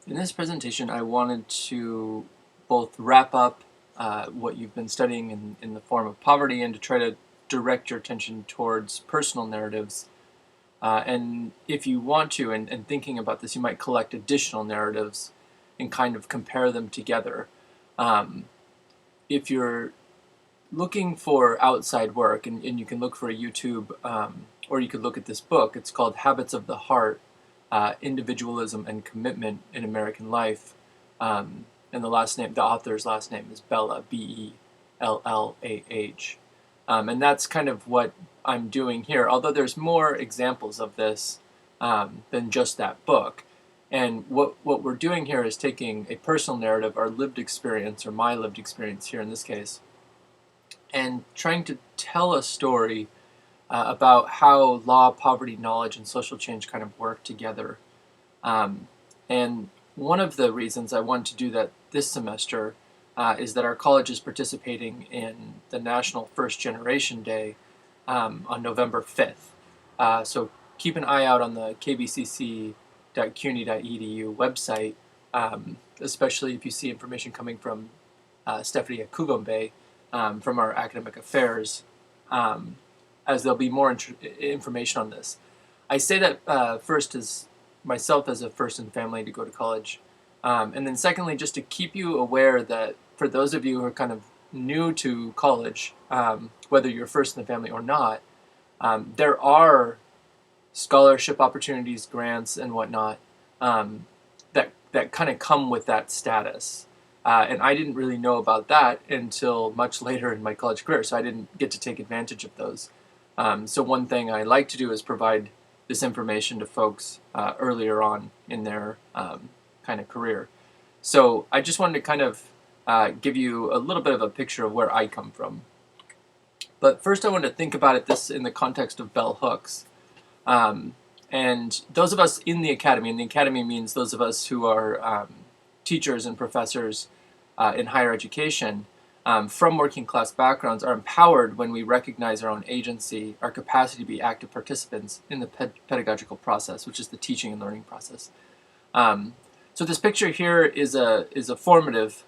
In this presentation, I wanted to both wrap up what you've been studying in the form of poverty and to try to direct your attention towards personal narratives. And if you want to, and thinking about this, you might collect additional narratives and kind of compare them together. Um, if you're looking for outside work, and you can look for a YouTube, or you could look at this book. It's called Habits of the Heart, Individualism and Commitment in American Life. And the author's last name is Bella, Bellah. And that's kind of what I'm doing here, although there's more examples of this than just that book. And what we're doing here is taking a personal narrative, our lived experience, or my lived experience here in this case, and trying to tell a story about how law, poverty, knowledge, and social change kind of work together. And one of the reasons I want to do that this semester is that our college is participating in the National First Generation Day on November 5th. So keep an eye out on the kbcc.cuny.edu website, especially if you see information coming from Stephanie Akugombe from our academic affairs, as there'll be more information on this. I say that first as myself as a first in family to go to college, and then secondly, just to keep you aware that for those of you who are kind of new to college, whether you're first in the family or not, there are scholarship opportunities, grants, and whatnot that kind of come with that status. And I didn't really know about that until much later in my college career, so I didn't get to take advantage of those. So one thing I like to do is provide this information to folks earlier on in their kind of career. So I just wanted to kind of give you a little bit of a picture of where I come from. But first I want to think about this in the context of bell hooks. And those of us in the academy, and the academy means those of us who are teachers and professors in higher education, from working class backgrounds, are empowered when we recognize our own agency, our capacity to be active participants in the pedagogical process, which is the teaching and learning process. So this picture here is a formative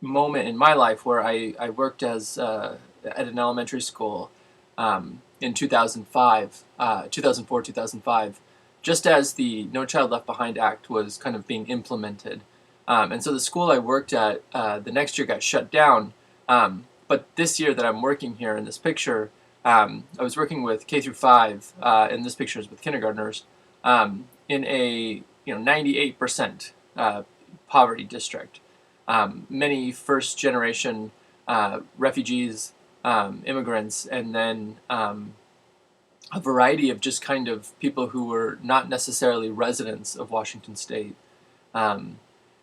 moment in my life where I worked as at an elementary school in 2004-2005, just as the No Child Left Behind Act was kind of being implemented. And so the school I worked at the next year got shut down. But this year that I'm working here in this picture, I was working with K through 5, and this picture is with kindergartners, in a 98% poverty district. Many first-generation refugees, immigrants, and then a variety of just kind of people who were not necessarily residents of Washington State.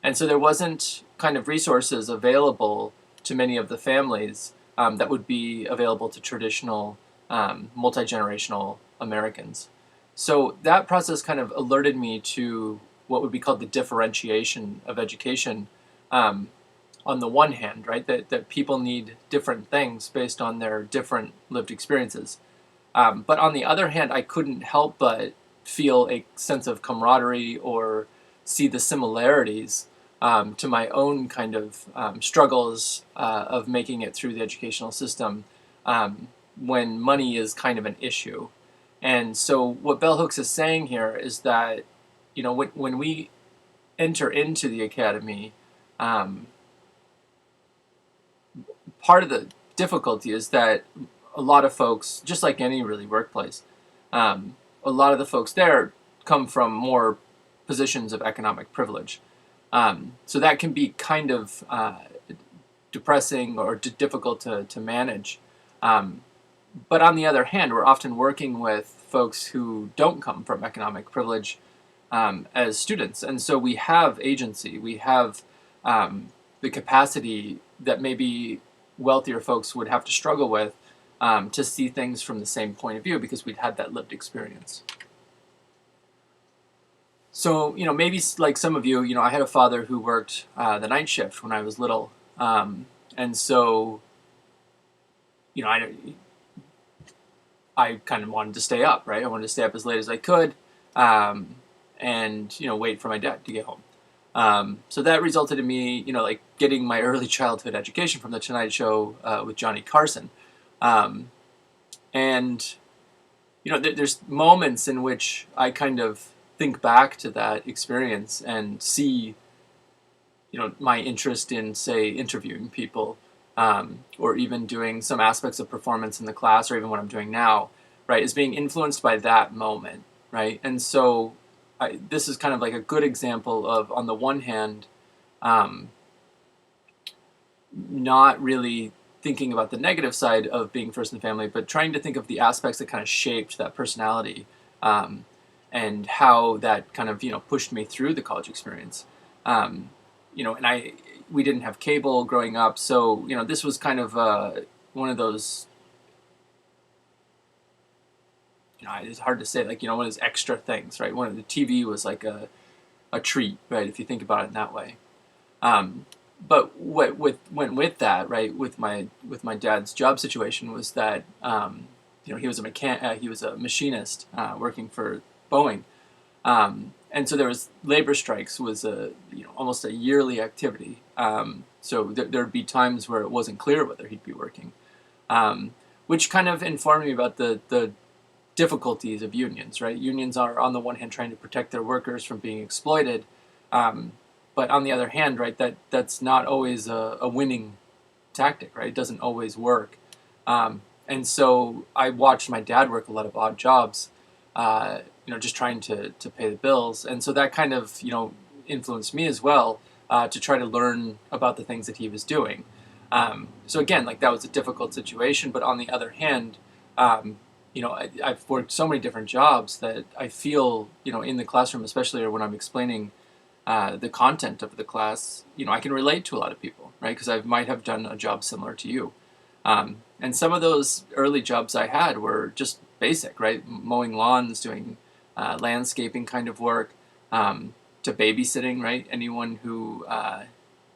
And so there wasn't kind of resources available to many of the families that would be available to traditional multi-generational Americans. So that process kind of alerted me to what would be called the differentiation of education. On the one hand, right, that people need different things based on their different lived experiences. But on the other hand, I couldn't help but feel a sense of camaraderie or see the similarities to my own kind of struggles of making it through the educational system when money is kind of an issue. And so what Bell Hooks is saying here is that, when we enter into the academy, part of the difficulty is that a lot of folks, just like any really workplace, a lot of the folks there come from more positions of economic privilege. So that can be kind of depressing or difficult to manage. But on the other hand, we're often working with folks who don't come from economic privilege as students. And so we have agency, we have the capacity that maybe wealthier folks would have to struggle with to see things from the same point of view because we'd had that lived experience. So, maybe like some of you, I had a father who worked the night shift when I was little. And so, I kind of wanted to stay up, right? I wanted to stay up as late as I could. and wait for my dad to get home. So that resulted in me, like getting my early childhood education from the Tonight Show with Johnny Carson. And there's moments in which I kind of think back to that experience and see, my interest in, say, interviewing people, or even doing some aspects of performance in the class, or even what I'm doing now, right, is being influenced by that moment, right? And so this is kind of like a good example of, on the one hand, not really thinking about the negative side of being first in the family, but trying to think of the aspects that kind of shaped that personality, and how that kind of pushed me through the college experience. And we didn't have cable growing up, so this was kind of one of those. It's hard to say, like one of those extra things, right? One of the TV was like a treat, right? If you think about it in that way. But what went with that, right, with my dad's job situation was that he was a machinist working for Boeing, and so there was labor strikes was almost a yearly activity. So there'd be times where it wasn't clear whether he'd be working, which kind of informed me about the difficulties of unions, right? Unions are, on the one hand, trying to protect their workers from being exploited. But on the other hand, right, that's not always a winning tactic, right? It doesn't always work. And so I watched my dad work a lot of odd jobs, just trying to pay the bills. And so that kind of, influenced me as well, to try to learn about the things that he was doing. So again, like that was a difficult situation. But on the other hand, I've worked so many different jobs that I feel, in the classroom, especially, or when I'm explaining the content of the class, I can relate to a lot of people, right? Because I might have done a job similar to you. And some of those early jobs I had were just basic, right? Mowing lawns, doing landscaping kind of work, to babysitting, right? Anyone who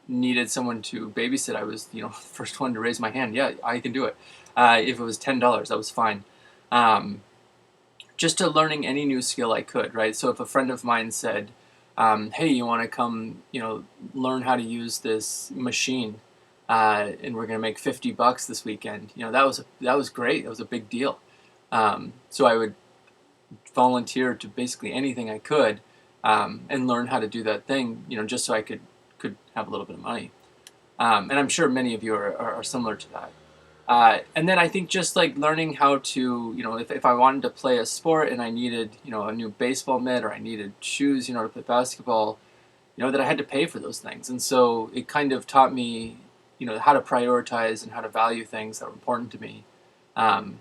needed someone to babysit, I was, the first one to raise my hand. Yeah, I can do it. If it was $10, that was fine. Just to learning any new skill I could, right? So if a friend of mine said, hey, you want to come, learn how to use this machine, and we're going to make $50 this weekend. That was great. That was a big deal. So I would volunteer to basically anything I could, and learn how to do that thing, just so I could have a little bit of money. And I'm sure many of you are similar to that. And then I think just like learning how to, if I wanted to play a sport and I needed, a new baseball mitt, or I needed shoes, to play basketball, that I had to pay for those things. And so it kind of taught me, how to prioritize and how to value things that were important to me. And,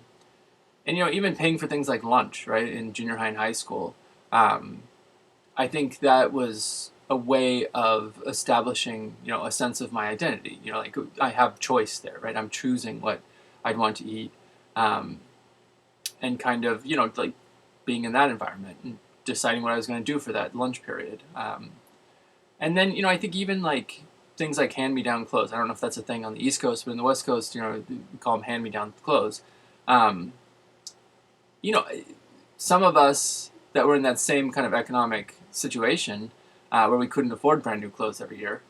even paying for things like lunch, right, in junior high and high school. I think that was a way of establishing, a sense of my identity. Like I have choice there, right? I'm choosing what I'd want to eat, and kind of, like being in that environment and deciding what I was going to do for that lunch period. And then, I think even like things like hand-me-down clothes. I don't know if that's a thing on the East Coast, but in the West Coast, we call them hand-me-down clothes. Some of us that were in that same kind of economic situation, where we couldn't afford brand new clothes every year,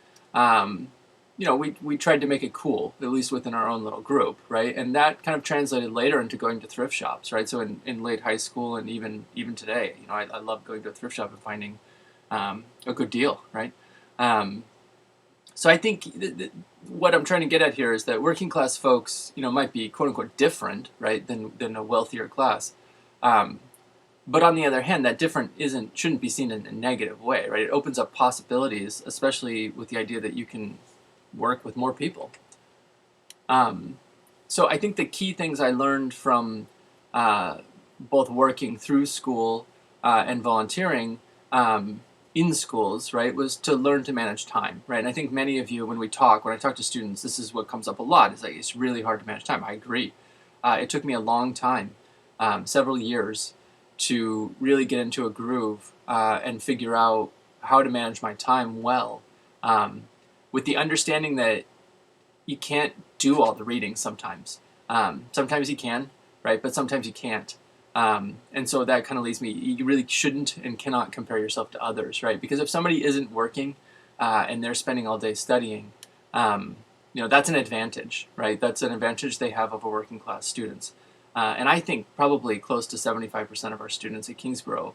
we tried to make it cool, at least within our own little group, right? And that kind of translated later into going to thrift shops, right? So in late high school and even today, I love going to a thrift shop and finding a good deal, right? So I think what I'm trying to get at here is that working class folks, might be quote unquote different, right, than a wealthier class. But on the other hand, that different shouldn't be seen in a negative way, right? It opens up possibilities, especially with the idea that you can work with more people. So I think the key things I learned from both working through school and volunteering in schools, right, was to learn to manage time, right? And I think many of you, when I talk to students, this is what comes up a lot. Is like it's really hard to manage time. I agree. It took me a long time, several years, to really get into a groove and figure out how to manage my time well, with the understanding that you can't do all the reading sometimes. Sometimes you can, right? But sometimes you can't. And so that kind of leads me, you really shouldn't and cannot compare yourself to others, right? Because if somebody isn't working and they're spending all day studying, that's an advantage, right? That's an advantage they have over working class students. And I think probably close to 75% of our students at Kingsborough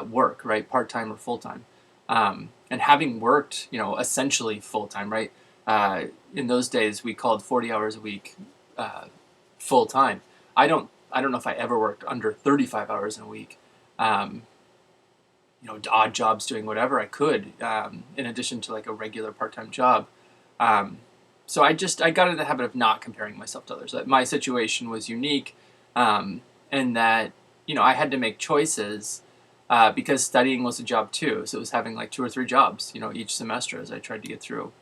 work, right? Part-time or full-time. And having worked, essentially full-time, right? In those days, we called 40 hours a week full-time. I don't know if I ever worked under 35 hours in a week. Odd jobs doing whatever I could, in addition to like a regular part-time job. So I got in the habit of not comparing myself to others. That my situation was unique, and that I had to make choices because studying was a job too. So it was having like 2 or 3 jobs, each semester as I tried to get through.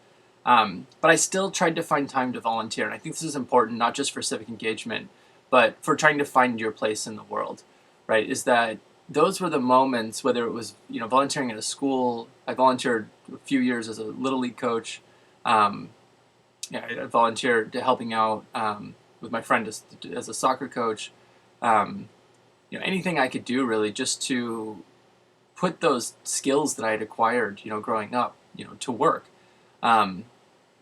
But I still tried to find time to volunteer, and I think this is important not just for civic engagement, but for trying to find your place in the world. Right? Is that those were the moments, whether it was volunteering at a school. I volunteered a few years as a little league coach. I volunteered to helping out with my friend as a soccer coach. Anything I could do really just to put those skills that I had acquired, growing up, to work,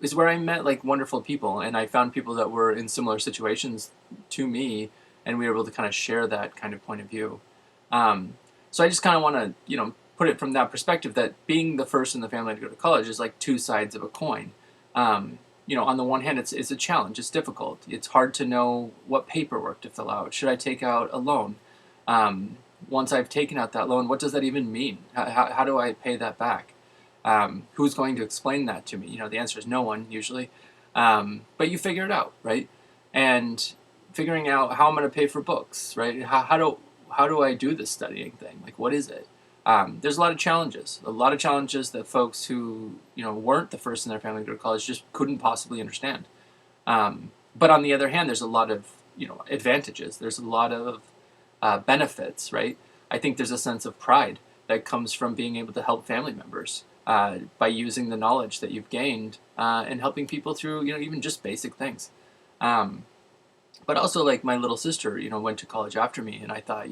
is where I met like wonderful people, and I found people that were in similar situations to me, and we were able to kind of share that kind of point of view. So I just kind of want to, put it from that perspective that being the first in the family to go to college is like 2 sides of a coin. On the one hand, it's a challenge. It's difficult. It's hard to know what paperwork to fill out. Should I take out a loan? Once I've taken out that loan, what does that even mean? How do I pay that back? Who's going to explain that to me? The answer is no one usually. But you figure it out, right? And figuring out how I'm going to pay for books, right? How do I do this studying thing? Like, what is it? There's a lot of challenges that folks who weren't the first in their family to go to college just couldn't possibly understand. But on the other hand, there's a lot of advantages. There's a lot of benefits, right? I think there's a sense of pride that comes from being able to help family members by using the knowledge that you've gained and helping people through even just basic things. But also, like, my little sister went to college after me, and I thought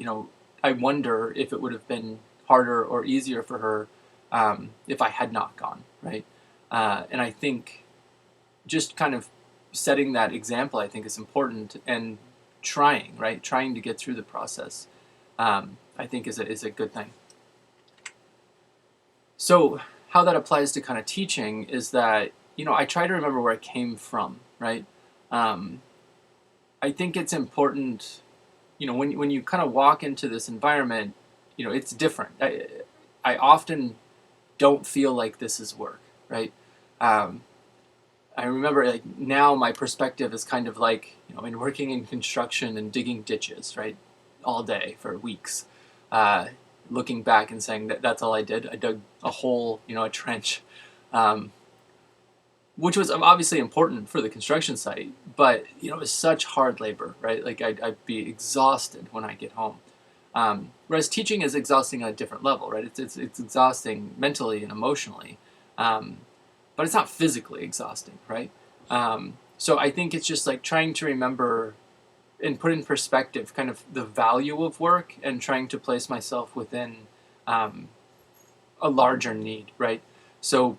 I wonder if it would have been harder or easier for her if I had not gone, right? And I think just kind of setting that example, I think, is important, and trying to get through the process, I think is a good thing. So how that applies to kind of teaching is that I try to remember where I came from, right? I think it's important, when you kind of walk into this environment, it's different. I often don't feel like this is work, right? I remember, like, now my perspective is kind of like, in working in construction and digging ditches, right, all day for weeks, looking back and saying that's all I did. I dug a hole, a trench, which was obviously important for the construction site, but it was such hard labor, right? Like, I'd be exhausted when I get home. Whereas teaching is exhausting on a different level, right? It's exhausting mentally and emotionally, but it's not physically exhausting, right? So I think it's just like trying to remember and put in perspective kind of the value of work, and trying to place myself within a larger need, right? So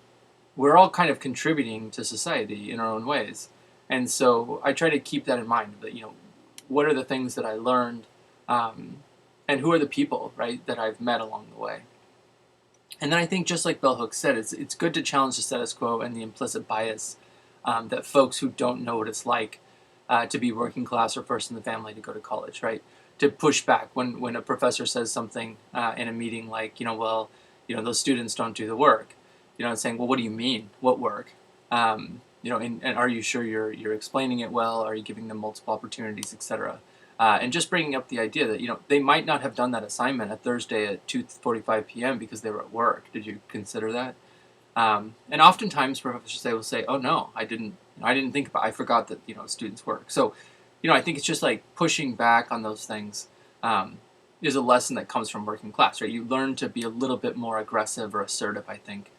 we're all kind of contributing to society in our own ways. And so I try to keep that in mind, that, what are the things that I learned, and who are the people, right, that I've met along the way. And then I think, just like Bell Hooks said, it's good to challenge the status quo and the implicit bias that folks who don't know what it's like to be working class or first in the family to go to college, right? To push back when a professor says something in a meeting like, those students don't do the work. And saying, well, what do you mean? What work? And are you sure you're explaining it well? Are you giving them multiple opportunities, etc.? And just bringing up the idea that, they might not have done that assignment at Thursday at 2:45 p.m. because they were at work. Did you consider that? And oftentimes professors will say, oh no, I didn't think about it. I forgot that, students work. So, I think it's just like pushing back on those things is a lesson that comes from working class, right? You learn to be a little bit more aggressive or assertive, I think,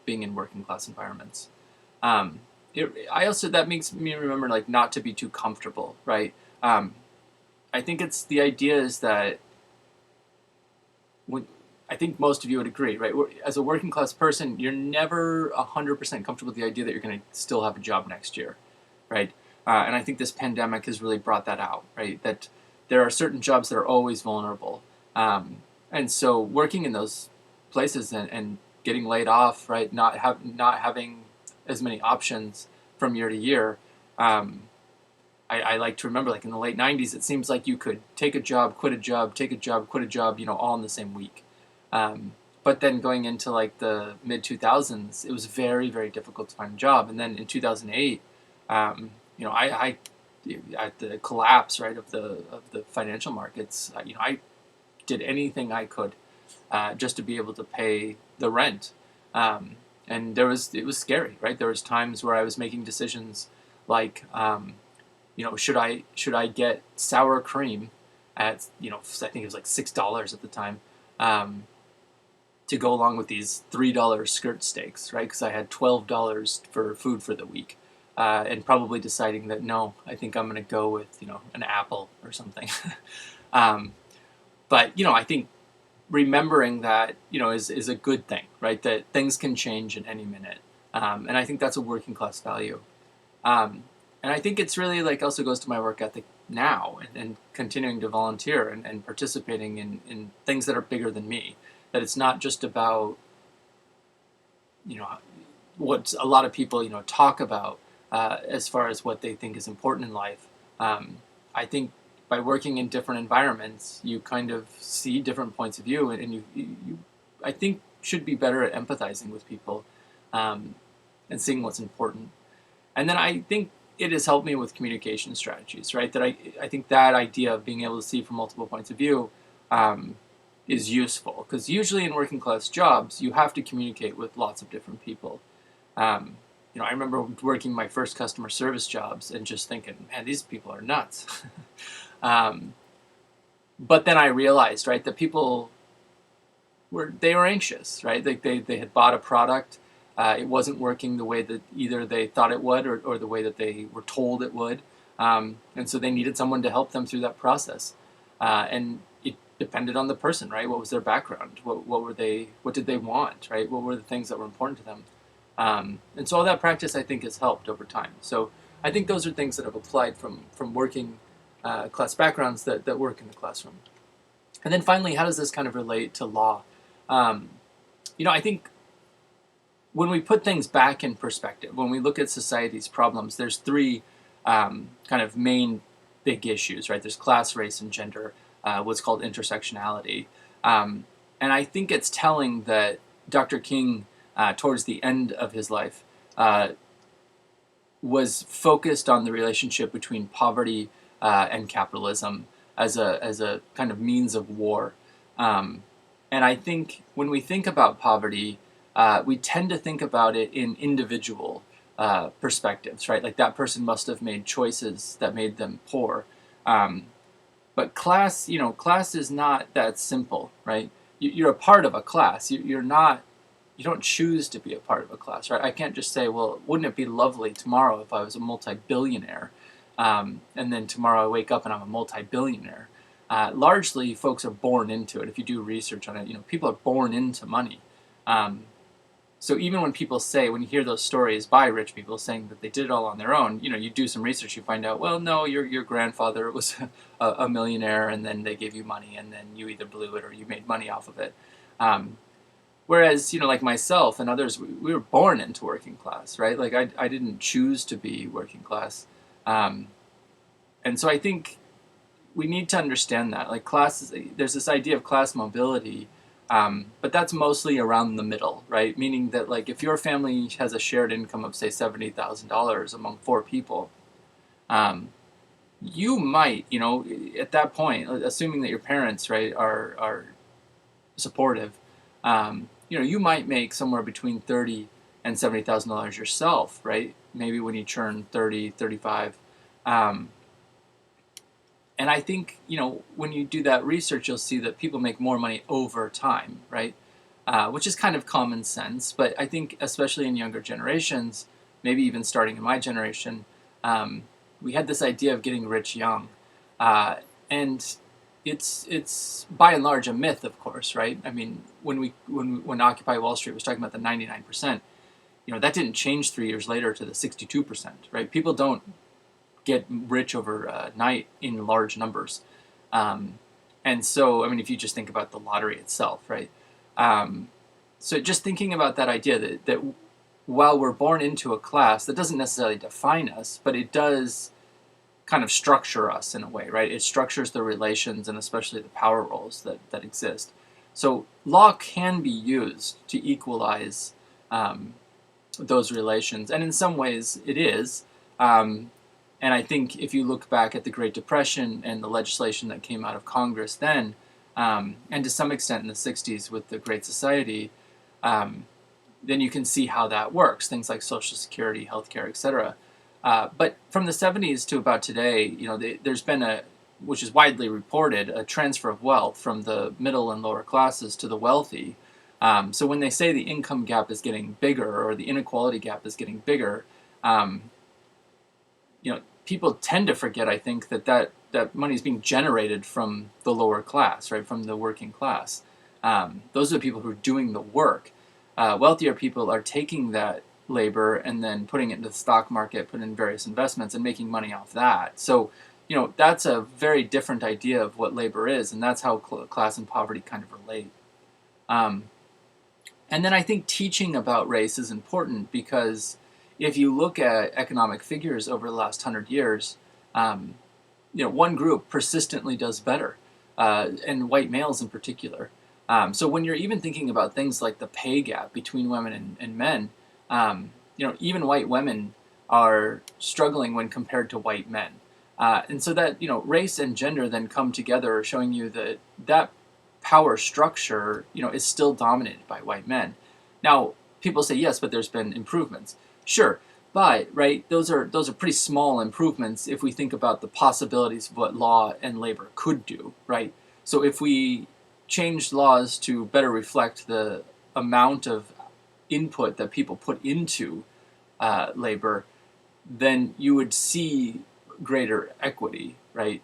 being in working class environments. That makes me remember, like, not to be too comfortable, right? I think it's the idea is that when, I think most of you would agree, right? As a working class person, you're never 100% comfortable with the idea that you're going to still have a job next year, right? And I think this pandemic has really brought that out, right? That there are certain jobs that are always vulnerable. And so working in those places and getting laid off, right? Not having as many options from year to year. I like to remember, like in the late 90s, it seems like you could take a job, quit a job, take a job, quit a job, all in the same week. But then going into like the mid 2000s, it was very, very difficult to find a job. And then in 2008, I at the collapse, right, of the financial markets, I did anything I could just to be able to pay the rent. And it was scary, right? There was times where I was making decisions like, should I get sour cream at, I think it was like $6 at the time, to go along with these $3 skirt steaks, right? Because I had $12 for food for the week, and probably deciding that no, I think I'm going to go with an apple or something. But I think remembering that is a good thing, right? That things can change at any minute, and I think that's a working class value. And I think it's really like also goes to my work ethic now and continuing to volunteer and participating in things that are bigger than me. That it's not just about, what a lot of people, talk about as far as what they think is important in life. I think by working in different environments, you kind of see different points of view, and you I think, should be better at empathizing with people and seeing what's important. And then I think it has helped me with communication strategies, right? That I think that idea of being able to see from multiple points of view is useful, because usually in working class jobs, you have to communicate with lots of different people. I remember working my first customer service jobs and just thinking, man, these people are nuts. But then I realized, right, that people were anxious, right? They had bought a product. It wasn't working the way that either they thought it would or the way that they were told it would. And so they needed someone to help them through that process. And it depended on the person, right? What was their background? What did they want, right? What were the things that were important to them? And so all that practice, I think, has helped over time. So I think those are things that have applied from working class backgrounds that work in the classroom. And then finally, how does this kind of relate to law? I think when we put things back in perspective, when we look at society's problems, there's three kind of main big issues, right? There's class, race, and gender, what's called intersectionality. And I think it's telling that Dr. King, towards the end of his life, was focused on the relationship between poverty and capitalism as a kind of means of war. And I think when we think about poverty, we tend to think about it in individual perspectives, right? Like that person must have made choices that made them poor. But class is not that simple, right? You're a part of a class. You don't choose to be a part of a class, right? I can't just say, well, wouldn't it be lovely tomorrow if I was a multi-billionaire? And then tomorrow I wake up and I'm a multi-billionaire. Largely, folks are born into it. If you do research on it, people are born into money. So even when you hear those stories by rich people saying that they did it all on their own, you do some research, you find out, well, no, your grandfather was a millionaire, and then they gave you money, and then you either blew it or you made money off of it. Whereas, like myself and others, we were born into working class, right? Like I didn't choose to be working class. And so I think we need to understand that. Like there's this idea of class mobility, but that's mostly around the middle, right? Meaning that like if your family has a shared income of say $70,000 among 4 people, you might, at that point, assuming that your parents, right, are supportive, you might make somewhere between $30,000 and $70,000 yourself, right? Maybe when you turn 30, 35. And I think, when you do that research, you'll see that people make more money over time, right? Which is kind of common sense. But I think, especially in younger generations, maybe even starting in my generation, we had this idea of getting rich young. And it's by and large a myth, of course, right? I mean, when Occupy Wall Street was talking about the 99%, that didn't change 3 years later to the 62%, right? People don't get rich overnight in large numbers. And so, I mean, if you just think about the lottery itself, right? So just thinking about that idea that while we're born into a class, that doesn't necessarily define us, but it does kind of structure us in a way, right? It structures the relations and especially the power roles that exist. So law can be used to equalize those relations, and in some ways it is. And I think if you look back at the Great Depression and the legislation that came out of Congress then, and to some extent in the 60s with the Great Society, then you can see how that works, things like Social Security, healthcare, etc. But from the 70s to about today, there's been which is widely reported, a transfer of wealth from the middle and lower classes to the wealthy. So when they say the income gap is getting bigger or the inequality gap is getting bigger, people tend to forget, I think, that money is being generated from the lower class, right, from the working class. Those are the people who are doing the work. Wealthier people are taking that labor and then putting it into the stock market, putting in various investments and making money off that. So, that's a very different idea of what labor is, and that's how class and poverty kind of relate. And then I think teaching about race is important because if you look at economic figures over the last 100 years, one group persistently does better, and white males in particular. So when you're even thinking about things like the pay gap between women and men, even white women are struggling when compared to white men. And so that, race and gender then come together, showing you that power structure, is still dominated by white men. Now, people say, yes, but there's been improvements. Sure, but, right, those are pretty small improvements if we think about the possibilities of what law and labor could do, right? So if we changed laws to better reflect the amount of input that people put into labor, then you would see greater equity, right?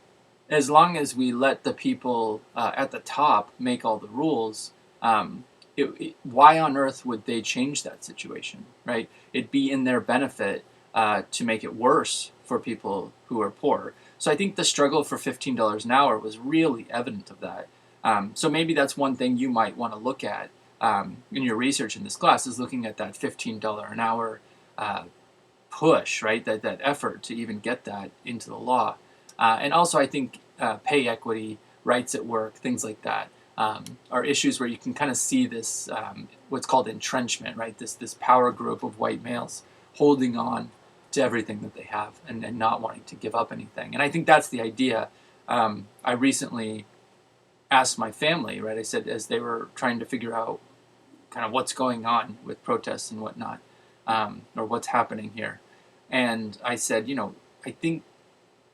As long as we let the people at the top make all the rules, why on earth would they change that situation, right? It'd be in their benefit to make it worse for people who are poor. So I think the struggle for $15 an hour was really evident of that. So maybe that's one thing you might want to look at in your research in this class, is looking at that $15 an hour push, right? That effort to even get that into the law. And also I think pay equity, rights at work, things like that are issues where you can kind of see this, what's called entrenchment, right? This power group of white males holding on to everything that they have and not wanting to give up anything. And I think that's the idea. I recently asked my family, right? I said, as they were trying to figure out kind of what's going on with protests and whatnot, or what's happening here. And I said, I think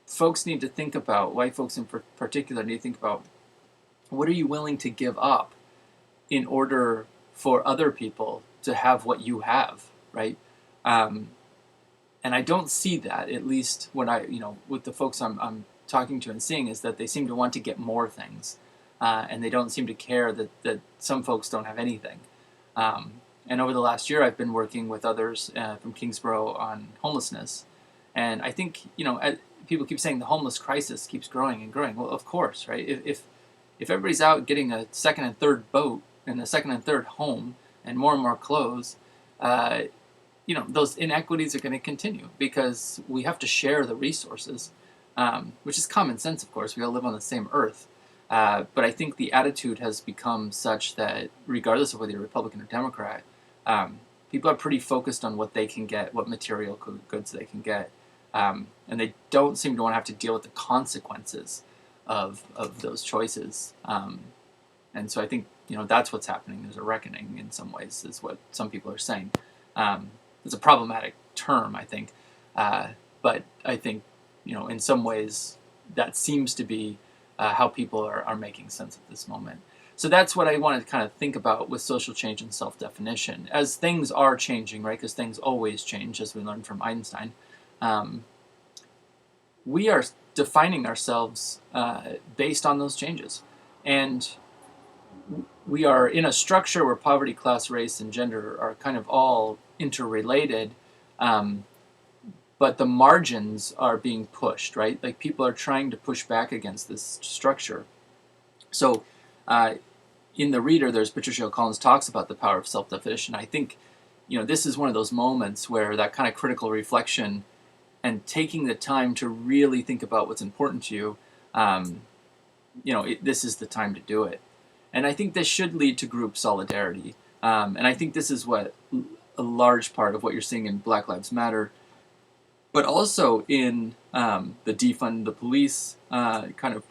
folks need to think about, white folks in particular need to think about, what are you willing to give up in order for other people to have what you have, right? And I don't see that, at least when with the folks I'm talking to and seeing, is that they seem to want to get more things. And they don't seem to care that some folks don't have anything. And over the last year, I've been working with others from Kingsborough on homelessness. And I think, people keep saying the homeless crisis keeps growing and growing. Well, of course, right? If everybody's out getting a second and third boat and a second and third home and more clothes, those inequities are going to continue because we have to share the resources, which is common sense, of course. We all live on the same earth. But I think the attitude has become such that regardless of whether you're Republican or Democrat, people are pretty focused on what they can get, what material goods they can get. And they don't seem to want to have to deal with the consequences of those choices. And so I think, that's what's happening. There's a reckoning in some ways, is what some people are saying. It's a problematic term, I think. But I think, in some ways that seems to be how people are making sense of this moment. So that's what I wanted to kind of think about with social change and self-definition. As things are changing, right, because things always change, as we learned from Einstein, we are defining ourselves based on those changes. And we are in a structure where poverty, class, race, and gender are kind of all interrelated, but the margins are being pushed, right? Like people are trying to push back against this structure. So in The Reader, there's Patricia Hill Collins talks about the power of self-definition. I think, this is one of those moments where that kind of critical reflection and taking the time to really think about what's important to you, this is the time to do it. And I think this should lead to group solidarity. And I think this is what a large part of what you're seeing in Black Lives Matter, but also in the defund the police kind of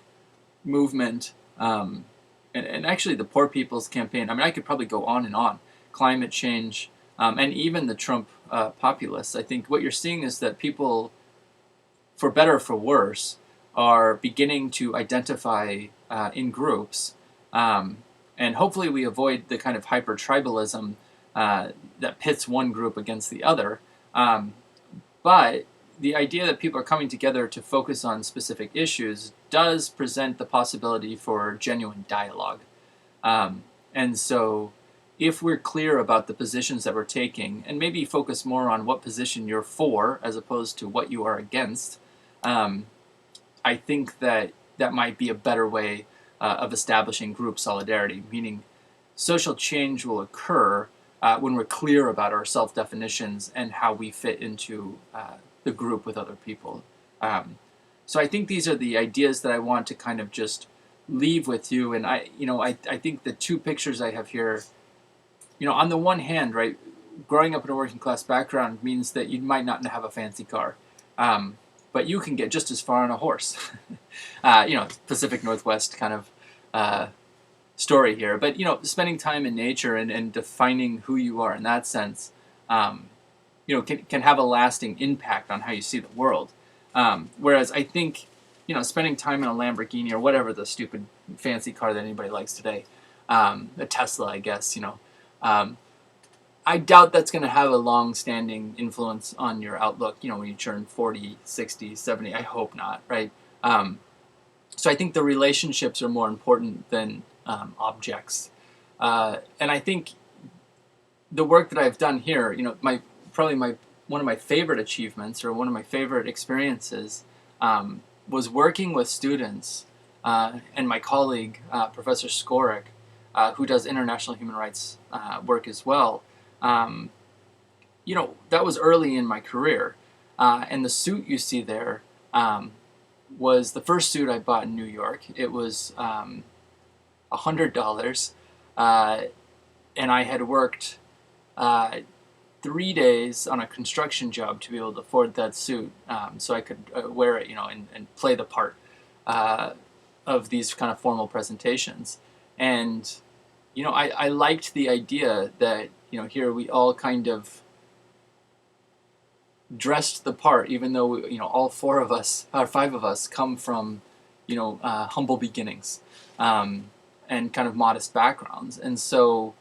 movement, and actually the Poor People's Campaign. I mean, I could probably go on and on. Climate change, and even the Trump populists. I think what you're seeing is that people, for better or for worse, are beginning to identify in groups, and hopefully we avoid the kind of hyper-tribalism that pits one group against the other. But the idea that people are coming together to focus on specific issues does present the possibility for genuine dialogue. And so if we're clear about the positions that we're taking, and maybe focus more on what position you're for as opposed to what you are against, I think that might be a better way of establishing group solidarity, meaning social change will occur when we're clear about our self-definitions and how we fit into the group with other people. So I think these are the ideas that I want to kind of just leave with you. And I think the two pictures I have here, on the one hand, right, growing up in a working class background means that you might not have a fancy car, but you can get just as far on a horse. Pacific Northwest kind of story here. But spending time in nature and defining who you are in that sense, can have a lasting impact on how you see the world. Whereas I think, spending time in a Lamborghini or whatever the stupid fancy car that anybody likes today, a Tesla, I guess, I doubt that's going to have a long-standing influence on your outlook, when you turn 40, 60, 70. I hope not, right? So I think the relationships are more important than objects. And I think the work that I've done here, one of my favorite achievements or one of my favorite experiences was working with students and my colleague, Professor Skorik, who does international human rights work as well. That was early in my career. And the suit you see there was the first suit I bought in New York. It was $100. And I had worked 3 days on a construction job to be able to afford that suit, so I could wear it, and play the part of these kind of formal presentations. And I liked the idea that here we all kind of dressed the part, even though all five of us come from humble beginnings and kind of modest backgrounds. And so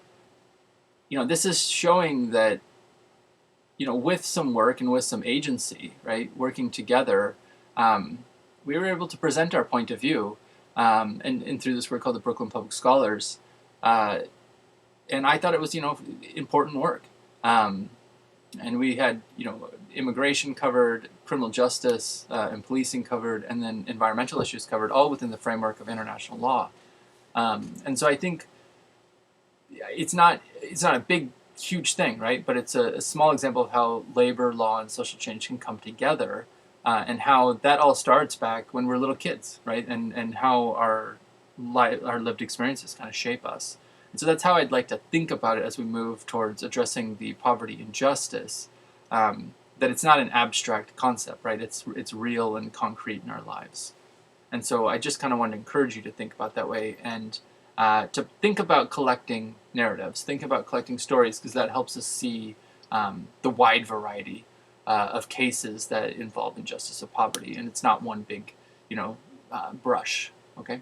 this is showing that with some work and with some agency, right, working together, we were able to present our point of view, and through this work called the Brooklyn Public Scholars, and I thought it was important work, and we had immigration covered, criminal justice and policing covered, and then environmental issues covered, all within the framework of international law, and so I think it's not a big huge thing, right? But it's a small example of how labor, law, and social change can come together, and how that all starts back when we're little kids, right? And how our lived experiences kind of shape us. And so that's how I'd like to think about it as we move towards addressing the poverty and justice. That it's not an abstract concept, right? It's real and concrete in our lives. And so I just kind of want to encourage you to think about that way, and to think about collecting narratives, think about collecting stories, because that helps us see the wide variety of cases that involve injustice of poverty, and it's not one big, brush. Okay.